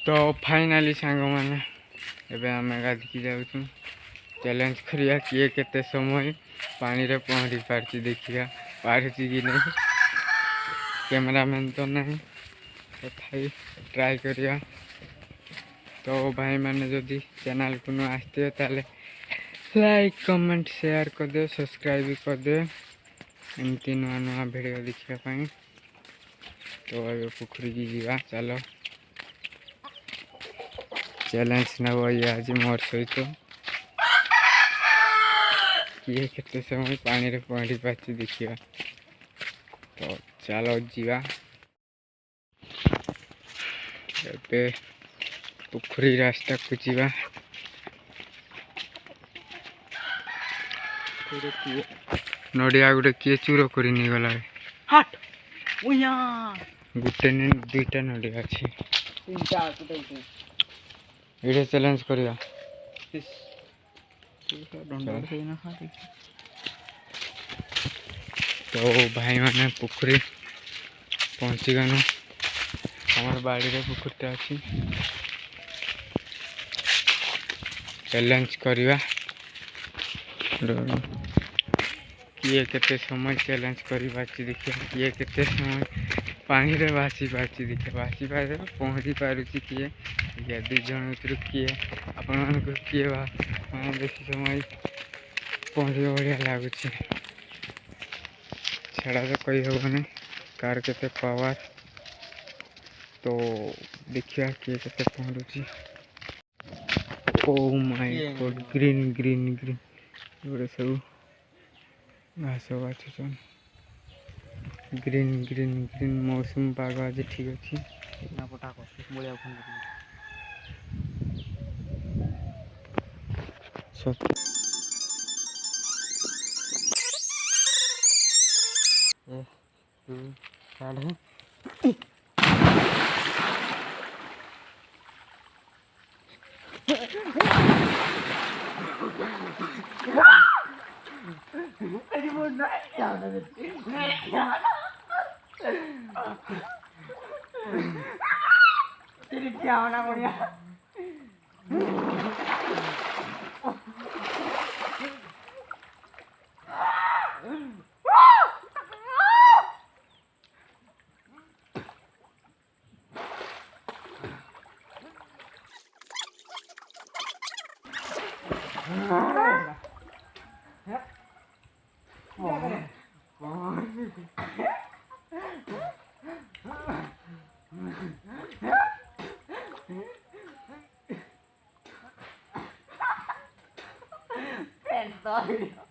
तो फाइनाली सांग मैंने एवं आम गाधिकी जाऊँ चैलेंज करिया किए केते समय पानी रे पहरी पार्ची देखिया पार्ची कि नहीं कैमरामैन तो नहीं तथापि ट्राई करिया। तो भाई मैंने जदि चैनल को न आसते ताले लाइक कमेंट शेयर कर दे सब्सक्राइब भी कर दे एमती नुआ नुआ वीडियो देखापी। तो ये पोखरी की जीवा चलो चैलेंज नब ये आज मोर सहित किए केते समय पानी रे पहरी पार्ची देखिया। तो चलो जीवा ए पोखरी रास्ता को जीवा। नड़िया गोटे किए चूर कर गला हट गोटे दुईटा नड़िया अच्छी ये चैलेंज करिया। तो भाई मैंने पोखरी पहुँची गनु हमार बाड़ी रे पोखरी अच्छी चैलेंज करिया। किए केते समय चैलेंज करी बाची देखिए किए केते समय पानी रे भासी पार्ची देखिए भासी पारे पहुँची पारुची किए दी जन भर किए आपण किए मैंने बेसी समय पहुँच बढ़िया लगुच छड़ा तो कही हेनी कार केते पावर। तो देखिया किए केते पहुँची। Oh my God green green green गोटे सब घास बाछुन ग्रीन ग्रीन ग्रीन मौसम पाग आज ठीक अच्छी Sorry.